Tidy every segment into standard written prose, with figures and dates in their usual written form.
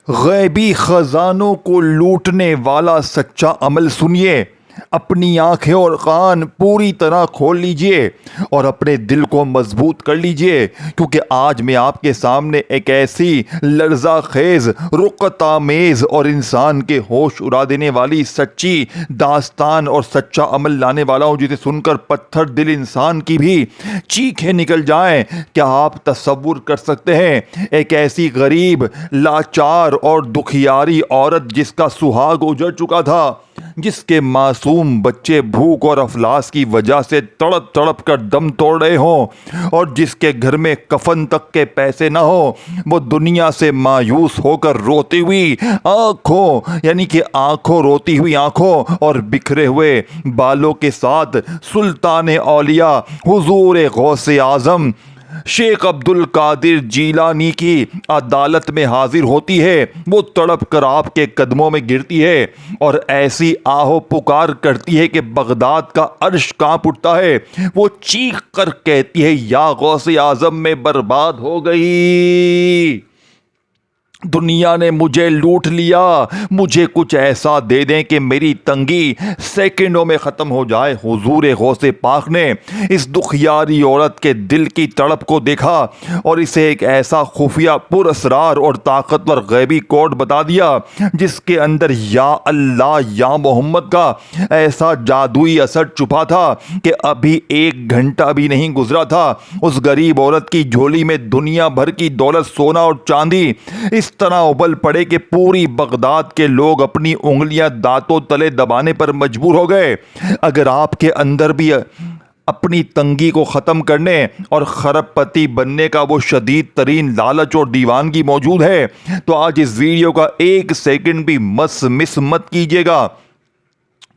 غیبی خزانوں کو لوٹنے والا سچا عمل سنیے۔ اپنی آنکھیں اور کان پوری طرح کھول لیجئے اور اپنے دل کو مضبوط کر لیجئے، کیونکہ آج میں آپ کے سامنے ایک ایسی لرزہ خیز، رقت آمیز اور انسان کے ہوش اڑا دینے والی سچی داستان اور سچا عمل لانے والا ہوں، جسے سن کر پتھر دل انسان کی بھی چیخیں نکل جائیں۔ کیا آپ تصور کر سکتے ہیں ایک ایسی غریب، لاچار اور دکھیاری عورت جس کا سہاگ اجڑ چکا تھا، جس کے معصوم بچے بھوک اور افلاس کی وجہ سے تڑپ تڑپ کر دم توڑ رہے ہوں، اور جس کے گھر میں کفن تک کے پیسے نہ ہو، وہ دنیا سے مایوس ہو کر روتی ہوئی آنکھوں روتی ہوئی آنکھوں اور بکھرے ہوئے بالوں کے ساتھ سلطان اولیاء حضور غوث اعظم شیخ عبد القادر جیلانی کی عدالت میں حاضر ہوتی ہے۔ وہ تڑپ کر آپ کے قدموں میں گرتی ہے اور ایسی آہو پکار کرتی ہے کہ بغداد کا عرش کانپ اٹھتا ہے۔ وہ چیخ کر کہتی ہے، یا غوث اعظم، میں برباد ہو گئی، دنیا نے مجھے لوٹ لیا، مجھے کچھ ایسا دے دیں کہ میری تنگی سیکنڈوں میں ختم ہو جائے۔ حضور غوث پاک نے اس دکھیاری عورت کے دل کی تڑپ کو دیکھا اور اسے ایک ایسا خفیہ، پر اسرار اور طاقتور غیبی کوڈ بتا دیا، جس کے اندر یا اللہ یا محمد کا ایسا جادوئی اثر چھپا تھا کہ ابھی 1 گھنٹہ بھی نہیں گزرا تھا، اس غریب عورت کی جھولی میں دنیا بھر کی دولت، سونا اور چاندی اس طرح ابل پڑے کہ پوری بغداد کے لوگ اپنی انگلیاں دانتوں تلے دبانے پر مجبور ہو گئے۔ اگر آپ کے اندر بھی اپنی تنگی کو ختم کرنے اور خرب پتی بننے کا وہ شدید ترین لالچ اور دیوانگی موجود ہے، تو آج اس ویڈیو کا 1 سیکنڈ بھی مس مت کیجیے گا،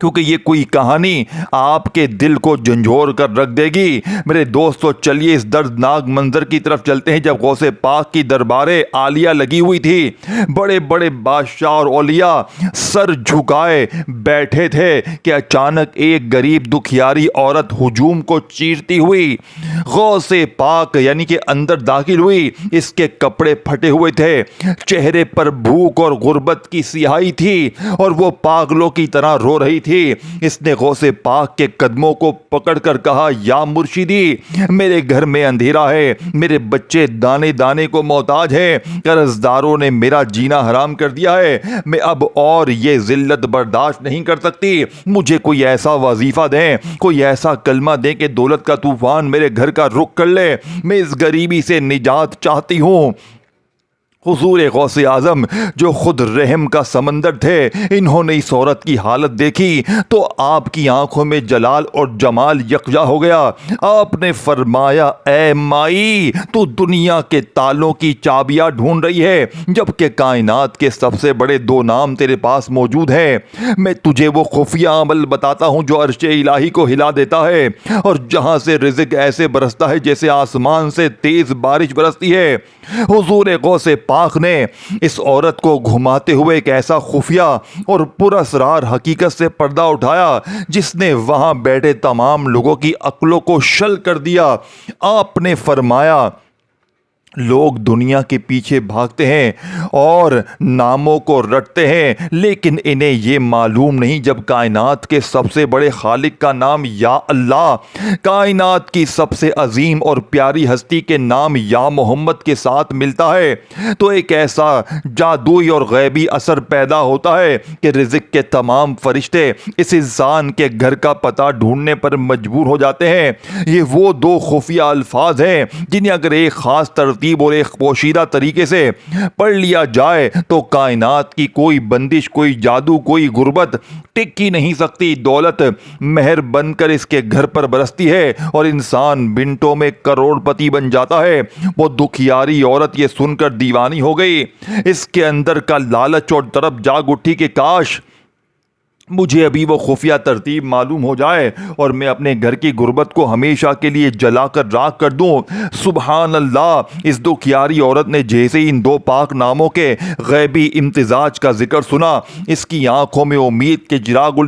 کیونکہ یہ کوئی کہانی آپ کے دل کو جھنجھوڑ کر رکھ دے گی۔ میرے دوستو، چلیے اس دردناک منظر کی طرف چلتے ہیں جب غوث پاک کی دربارے عالیہ لگی ہوئی تھی۔ بڑے بڑے بادشاہ اور اولیاء سر جھکائے بیٹھے تھے کہ اچانک ایک غریب دکھیاری عورت ہجوم کو چیرتی ہوئی غوث پاک یعنی کہ اندر داخل ہوئی۔ اس کے کپڑے پھٹے ہوئے تھے، چہرے پر بھوک اور غربت کی سیاہی تھی اور وہ پاگلوں کی طرح رو رہی تھی۔ اس نے غوث پاک کے قدموں کو پکڑ کر کہا، یا مرشدی، میرے گھر میں اندھیرا ہے، میرے بچے دانے دانے کو محتاج ہیں، قرضداروں نے میرا جینا حرام کر دیا ہے، میں اب اور یہ ذلت برداشت نہیں کر سکتی، مجھے کوئی ایسا وظیفہ دیں، کوئی ایسا کلمہ دیں کہ دولت کا طوفان میرے گھر کا رخ کر لے، میں اس غریبی سے نجات چاہتی ہوں۔ حضور غوث اعظم جو خود رحم کا سمندر تھے، انہوں نے اس عورت کی حالت دیکھی تو آپ کی آنکھوں میں جلال اور جمال یکجا ہو گیا۔ آپ نے فرمایا، اے مائی، تو دنیا کے تالوں کی چابیاں ڈھونڈ رہی ہے، جبکہ کائنات کے سب سے بڑے 2 نام تیرے پاس موجود ہیں۔ میں تجھے وہ خفیہ عمل بتاتا ہوں جو عرش الہی کو ہلا دیتا ہے اور جہاں سے رزق ایسے برستا ہے جیسے آسمان سے تیز بارش برستی ہے۔ حضور غوث پاک نے اس عورت کو گھماتے ہوئے ایک ایسا خفیہ اور پر اسرار حقیقت سے پردہ اٹھایا جس نے وہاں بیٹھے تمام لوگوں کی عقلوں کو شل کر دیا۔ آپ نے فرمایا، لوگ دنیا کے پیچھے بھاگتے ہیں اور ناموں کو رٹتے ہیں، لیکن انہیں یہ معلوم نہیں جب کائنات کے سب سے بڑے خالق کا نام یا اللہ، کائنات کی سب سے عظیم اور پیاری ہستی کے نام یا محمد کے ساتھ ملتا ہے، تو ایک ایسا جادوئی اور غیبی اثر پیدا ہوتا ہے کہ رزق کے تمام فرشتے اس انسان کے گھر کا پتہ ڈھونڈنے پر مجبور ہو جاتے ہیں۔ یہ وہ 2 خفیہ الفاظ ہیں جنہیں اگر ایک خاص ترتیب اور ایک پوشیدہ طریقے سے پڑھ لیا جائے تو کائنات کی کوئی بندش، کوئی جادو، کوئی غربت ٹک ہی نہیں سکتی۔ دولت مہر بن کر اس کے گھر پر برستی ہے اور انسان منٹوں میں کروڑ پتی بن جاتا ہے۔ وہ دکھیاری عورت یہ سن کر دیوانی ہو گئی، اس کے اندر کا لالچ اور طرف جاگ اٹھی کہ کاش مجھے ابھی وہ خفیہ ترتیب معلوم ہو جائے اور میں اپنے گھر کی غربت کو ہمیشہ کے لیے جلا کر راکھ کر دوں۔ سبحان اللہ، اس دکھیاری عورت نے جیسے ان دو پاک ناموں کے غیبی امتزاج کا ذکر سنا، اس کی آنکھوں میں امید کے چراغ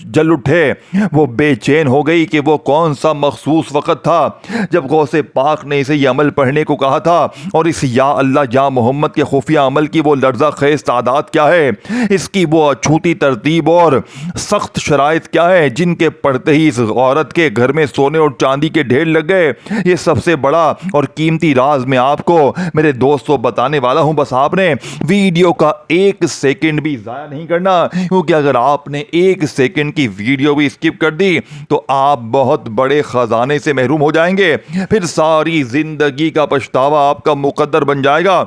جل اٹھے۔ وہ بے چین ہو گئی کہ وہ کون سا مخصوص وقت تھا جب غوث پاک نے اسے یہ عمل پڑھنے کو کہا تھا، اور اس یا اللہ یا محمد کے خفیہ عمل کی وہ لرزہ خیز تعداد کیا ہے، اس کی وہ اچھوتی ترتیب اور سخت شرائط کیا ہے جن کے پڑھتے ہی اس عورت کے گھر میں سونے اور چاندی کے ڈھیر لگ گئے۔ یہ سب سے بڑا اور قیمتی راز میں آپ کو میرے دوستوں بتانے والا ہوں، بس آپ نے ویڈیو کا 1 سیکنڈ بھی ضائع نہیں کرنا، کیونکہ اگر آپ نے 1 سیکنڈ کی ویڈیو بھی اسکپ کر دی تو آپ بہت بڑے خزانے سے محروم ہو جائیں گے، پھر ساری زندگی کا پچھتاوا آپ کا مقدر بن جائے گا۔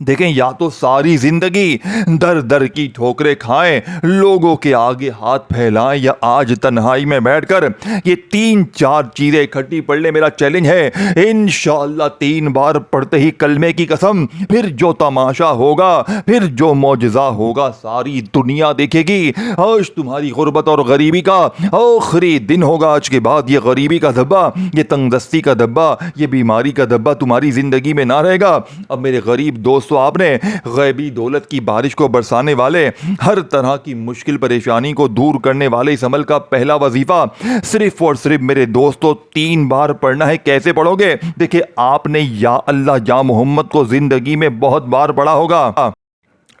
دیکھیں، یا تو ساری زندگی در در کی ٹھوکریں کھائیں، لوگوں کے آگے ہاتھ پھیلائیں، یا آج تنہائی میں بیٹھ کر یہ 3-4 چیزیں اکٹھی پڑھ لیں۔ میرا چیلنج ہے، انشاءاللہ 3 بار پڑھتے ہی کلمے کی قسم، پھر جو تماشا ہوگا، پھر جو معجزہ ہوگا، ساری دنیا دیکھے گی۔ آج تمہاری غربت اور غریبی کا آخری دن ہوگا۔ آج کے بعد یہ غریبی کا دھبا، یہ تنگ دستی کا دھبا، یہ بیماری کا دھبا تمہاری زندگی میں نہ رہے گا۔ اب میرے غریب دوست، تو آپ نے غیبی دولت کی بارش کو برسانے والے، ہر طرح کی مشکل پریشانی کو دور کرنے والے اس عمل کا پہلا وظیفہ صرف اور صرف میرے دوستوں 3 بار پڑھنا ہے۔ کیسے پڑھو گے؟ دیکھیں، آپ نے یا اللہ یا محمد کو زندگی میں بہت بار پڑھا ہوگا،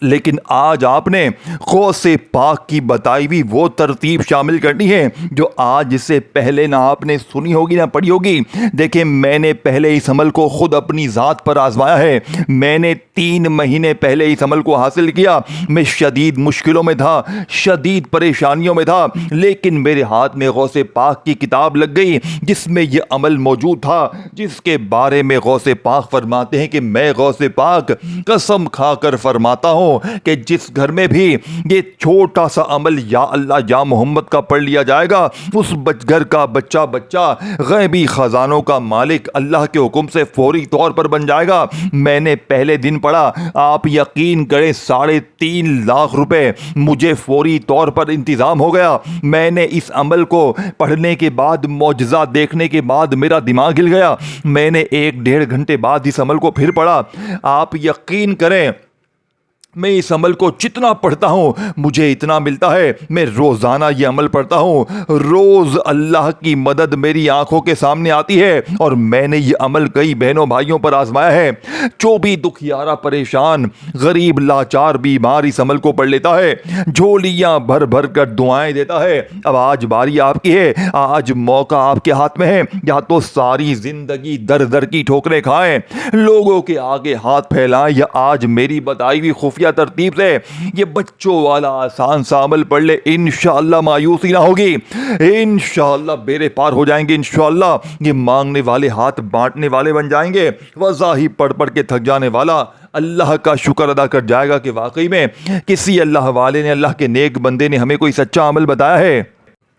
لیکن آج آپ نے غوث پاک کی بتائی ہوئی وہ ترتیب شامل کرنی ہے جو آج سے پہلے نہ آپ نے سنی ہوگی نہ پڑھی ہوگی۔ دیکھیں، میں نے پہلے اس عمل کو خود اپنی ذات پر آزمایا ہے۔ میں نے 3 مہینے پہلے اس عمل کو حاصل کیا۔ میں شدید مشکلوں میں تھا، شدید پریشانیوں میں تھا، لیکن میرے ہاتھ میں غوث پاک کی کتاب لگ گئی جس میں یہ عمل موجود تھا، جس کے بارے میں غوث پاک فرماتے ہیں کہ میں غوث پاک قسم کھا کر فرماتا ہوں کہ جس گھر میں بھی یہ چھوٹا سا عمل یا اللہ یا محمد کا پڑھ لیا جائے گا، اس گھر کا بچہ غیبی خزانوں کا مالک اللہ کے حکم سے فوری طور پر بن جائے گا۔ میں نے پہلے دن پڑھا، آپ یقین کریں 3.5 لاکھ روپے مجھے فوری طور پر انتظام ہو گیا۔ میں نے اس عمل کو پڑھنے کے بعد، معجزہ دیکھنے کے بعد میرا دماغ ہل گیا۔ میں نے 1-1.5 گھنٹے بعد اس عمل کو پھر پڑھا۔ آپ یقین کریں، میں اس عمل کو جتنا پڑھتا ہوں مجھے اتنا ملتا ہے۔ میں روزانہ یہ عمل پڑھتا ہوں، روز اللہ کی مدد میری آنکھوں کے سامنے آتی ہے، اور میں نے یہ عمل کئی بہنوں بھائیوں پر آزمایا ہے۔ جو بھی دکھیارا، پریشان، غریب، لاچار، بیمار اس عمل کو پڑھ لیتا ہے، جھولیاں بھر بھر کر دعائیں دیتا ہے۔ اب آج باری آپ کی ہے، آج موقع آپ کے ہاتھ میں ہے۔ یا تو ساری زندگی در در کی ٹھوکریں کھائیں، لوگوں کے آگے ہاتھ پھیلائیں، یا آج میری بتائی ہوئی خفیہ ترتیب سے یہ بچوں والا آسان سا عمل پڑھ لے، انشاءاللہ مایوسی نہ ہوگی، انشاءاللہ بیڑے پار ہو جائیں گے، انشاءاللہ یہ مانگنے والے ہاتھ بانٹنے والے بن جائیں گے۔ وضاحی پڑھ پڑھ کے تھک جانے والا اللہ کا شکر ادا کر جائے گا کہ واقعی میں کسی اللہ والے نے، اللہ کے نیک بندے نے ہمیں کوئی سچا عمل بتایا ہے۔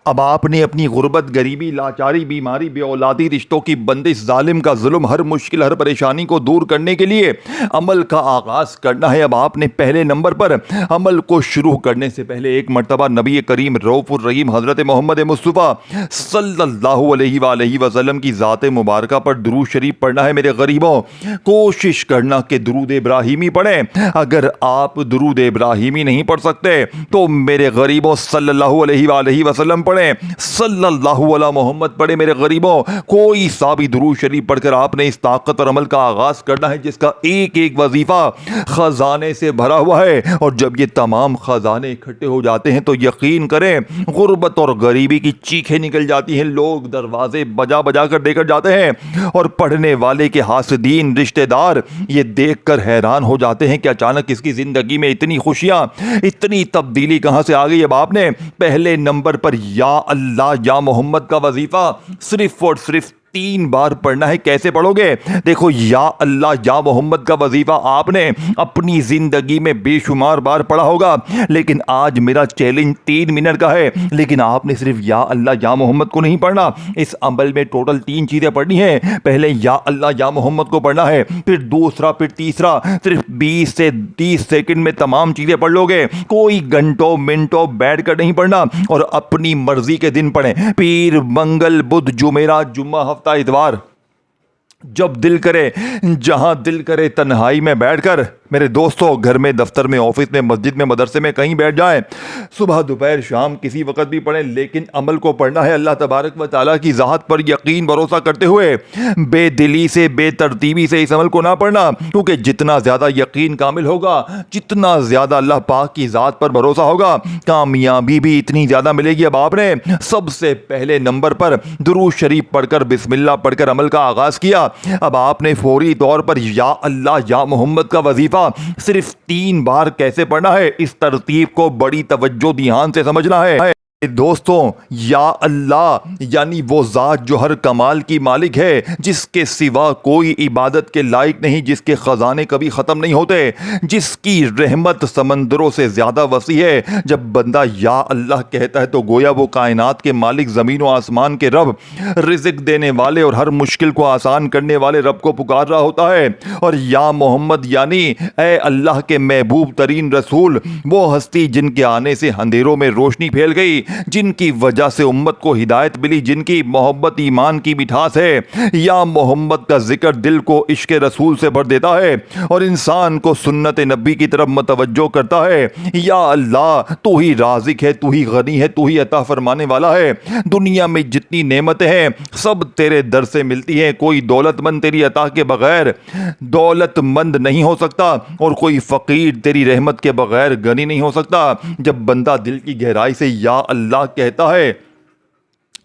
اب آپ نے اپنی غربت، غریبی، لاچاری، بیماری، بے اولادی، رشتوں کی بندش، ظالم کا ظلم، ہر مشکل، ہر پریشانی کو دور کرنے کے لیے عمل کا آغاز کرنا ہے۔ اب آپ نے پہلے نمبر پر عمل کو شروع کرنے سے پہلے ایک مرتبہ نبی کریم رؤوف الرحیم حضرت محمد مصطفیٰ صلی اللہ علیہ وآلہ وسلم کی ذات مبارکہ پر درود شریف پڑھنا ہے۔ میرے غریبوں، کوشش کرنا کہ درود ابراہیمی پڑھیں۔ اگر آپ درود ابراہیمی نہیں پڑھ سکتے تو میرے غریبوں صلی اللہ علیہ وآلہ وسلم پڑھیں، صلی اللہ علیہ محمد پڑھیں۔ میرے غریبوں، کوئی سا بھی درود شریف پڑھ کر آپ نے اس طاقت اور عمل کا آغاز کرنا ہے جس کا ایک ایک وظیفہ خزانے سے بھرا ہوا ہے، اور جب یہ تمام خزانے اکٹھے ہو جاتے ہیں تو یقین کریں غربت اور غریبی کی چیخیں نکل جاتی ہیں۔ لوگ دروازے بجا بجا کر دے کر جاتے ہیں، اور پڑھنے والے کے حاسدین، رشتہ دار یہ دیکھ کر حیران ہو جاتے ہیں کہ اچانک اس کی زندگی میں اتنی خوشیاں، اتنی تبدیلی کہاں سے آ گئی۔ اب آپ نے پہلے نمبر پر یا اللہ یا محمد کا وظیفہ صرف اور صرف 3 بار پڑھنا ہے. کیسے پڑھو گے؟ دیکھو یا اللہ یا محمد کا وظیفہ آپ نے اپنی زندگی میں بے شمار بار پڑھا ہوگا, لیکن آج میرا چیلنج 3 منٹ کا ہے. لیکن آپ نے صرف یا اللہ یا محمد کو نہیں پڑھنا, اس عمل میں ٹوٹل 3 چیزیں پڑھنی ہیں. پہلے یا اللہ یا محمد کو پڑھنا ہے, پھر دوسرا, پھر تیسرا. صرف 20 سے 30 سیکنڈ میں تمام چیزیں پڑھ لو گے. کوئی گھنٹوں منٹوں بیٹھ کر نہیں پڑھنا, اور اپنی مرضی کے دن پڑھیں. پیر, منگل, بدھ, جمعرات, جمعہ, ہفتہ, اتوار, جب دل کرے, جہاں دل کرے, تنہائی میں بیٹھ کر. میرے دوستوں, گھر میں, دفتر میں, آفس میں, مسجد میں, مدرسے میں, کہیں بیٹھ جائیں. صبح, دوپہر, شام, کسی وقت بھی پڑھیں, لیکن عمل کو پڑھنا ہے اللہ تبارک و تعالیٰ کی ذات پر یقین بھروسہ کرتے ہوئے. بے دلی سے, بے ترتیبی سے اس عمل کو نہ پڑھنا, کیونکہ جتنا زیادہ یقین کامل ہوگا, جتنا زیادہ اللہ پاک کی ذات پر بھروسہ ہوگا, کامیابی بھی اتنی زیادہ ملے گی. اب آپ نے سب سے پہلے نمبر پر درود شریف پڑھ کر, بسم اللہ پڑھ کر عمل کا آغاز کیا. اب آپ نے فوری طور پر یا اللہ یا محمد کا وظیفہ صرف 3 بار کیسے پڑھنا ہے, اس ترتیب کو بڑی توجہ دھیان سے سمجھنا ہے. دوستوں, یا اللہ یعنی وہ ذات جو ہر کمال کی مالک ہے, جس کے سوا کوئی عبادت کے لائق نہیں, جس کے خزانے کبھی ختم نہیں ہوتے, جس کی رحمت سمندروں سے زیادہ وسیع ہے. جب بندہ یا اللہ کہتا ہے تو گویا وہ کائنات کے مالک, زمین و آسمان کے رب, رزق دینے والے اور ہر مشکل کو آسان کرنے والے رب کو پکار رہا ہوتا ہے. اور یا محمد یعنی اے اللہ کے محبوب ترین رسول, وہ ہستی جن کے آنے سے اندھیروں میں روشنی پھیل گئی, جن کی وجہ سے امت کو ہدایت ملی, جن کی محبت ایمان کی مٹھاس ہے. یا محمد کا ذکر دل کو عشق رسول سے بھر دیتا ہے اور انسان کو سنت نبی کی طرف متوجہ کرتا ہے. یا اللہ تو ہی رازق ہے, تو ہی غنی ہے, تو ہی عطا فرمانے والا ہے. دنیا میں جتنی نعمتیں ہیں سب تیرے در سے ملتی ہیں. کوئی دولت مند تیری عطا کے بغیر دولت مند نہیں ہو سکتا, اور کوئی فقیر تیری رحمت کے بغیر غنی نہیں ہو سکتا. جب بندہ دل کی گہرائی سے یا اللہ کہتا ہے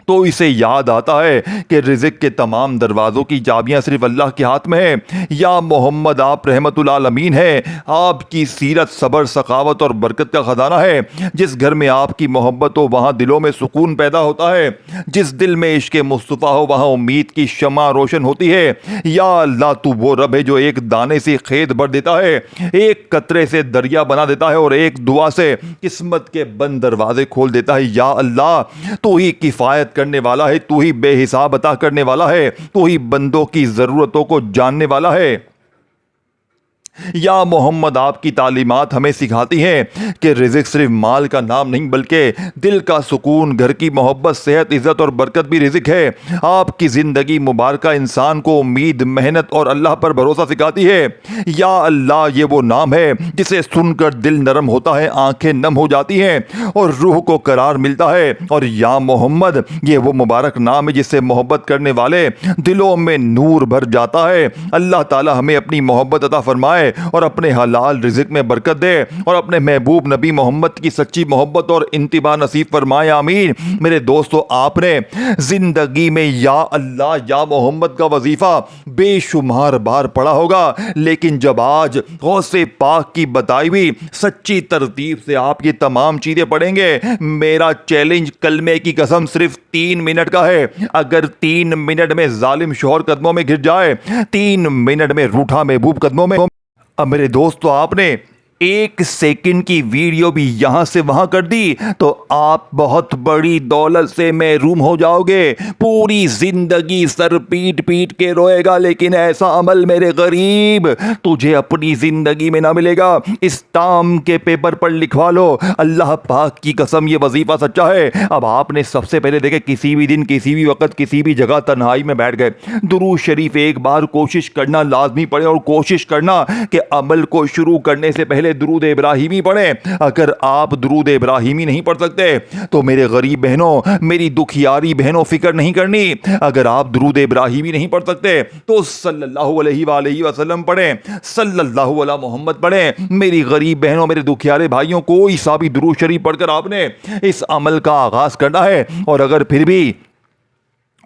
تو اسے یاد آتا ہے کہ رزق کے تمام دروازوں کی چابیاں صرف اللہ کے ہاتھ میں ہیں. یا محمد آپ رحمت العالمین ہیں, آپ کی سیرت صبر, سخاوت اور برکت کا خزانہ ہے. جس گھر میں آپ کی محبت ہو وہاں دلوں میں سکون پیدا ہوتا ہے, جس دل میں عشق مصطفیٰ ہو وہاں امید کی شمع روشن ہوتی ہے. یا اللہ تو وہ رب ہے جو ایک دانے سے کھیت بھر دیتا ہے, ایک قطرے سے دریا بنا دیتا ہے, اور ایک دعا سے قسمت کے بند دروازے کھول دیتا ہے. یا اللہ تو ہی کفایت کرنے والا ہے, تو ہی بے حساب عطا کرنے والا ہے, تو ہی بندوں کی ضرورتوں کو جاننے والا ہے. یا محمد آپ کی تعلیمات ہمیں سکھاتی ہیں کہ رزق صرف مال کا نام نہیں بلکہ دل کا سکون, گھر کی محبت, صحت, عزت اور برکت بھی رزق ہے. آپ کی زندگی مبارکہ انسان کو امید, محنت اور اللہ پر بھروسہ سکھاتی ہے. یا اللہ یہ وہ نام ہے جسے سن کر دل نرم ہوتا ہے, آنکھیں نم ہو جاتی ہیں اور روح کو قرار ملتا ہے. اور یا محمد یہ وہ مبارک نام ہے جس سے محبت کرنے والے دلوں میں نور بھر جاتا ہے. اللہ تعالی ہمیں اپنی محبت عطا فرمائے اور اپنے حلال رزق میں برکت دے, اور اپنے محبوب نبی محمد کی سچی محبت اور انتباہ نصیب فرمائے, آمین. میرے دوستو, آپ نے زندگی میں یا اللہ یا محمد کا وظیفہ بے شمار بار پڑھا ہوگا, لیکن جب آج غوث پاک کی بتائی ہوئی سچی ترتیب سے آپ یہ تمام چیزیں پڑھیں گے, میرا چیلنج کلمے کی قسم صرف 3 منٹ کا ہے. اگر 3 منٹ میں ظالم شوہر قدموں میں گر جائے, 3 منٹ میں روٹھا محبوب قدموں میں, اب میرے دوستو آپ نے 1 سیکنڈ کی ویڈیو بھی یہاں سے وہاں کر دی تو آپ بہت بڑی دولت سے محروم ہو جاؤ گے. پوری زندگی سر پیٹ پیٹ کے روئے گا, لیکن ایسا عمل میرے غریب تجھے اپنی زندگی میں نہ ملے گا. اسٹام کے پیپر پر لکھوا لو, اللہ پاک کی قسم یہ وظیفہ سچا ہے. اب آپ نے سب سے پہلے دیکھے کسی بھی دن, کسی بھی وقت, کسی بھی جگہ تنہائی میں بیٹھ گئے, درود شریف ایک بار کوشش کرنا لازمی پڑے, اور کوشش کرنا کہ عمل کو شروع کرنے سے پہلے درود ابراہیمی پڑھیں. اگر آپ درود ابراہیمی نہیں پڑھ سکتے تو میرے غریب بہنوں, میری دکھیاری بہنوں, فکر نہیں کرنی. اگر آپ درود ابراہیمی نہیں پڑھ سکتے تو صلی اللہ علیہ وآلہ وسلم پڑھیں, صلی اللہ علی محمد پڑھیں. میری غریب بہنوں, میرے دکھیارے بھائیوں, کوئی سا بھی درود شریف پڑھ کر آپ نے اس عمل کا آغاز کرنا ہے. اور اگر پھر بھی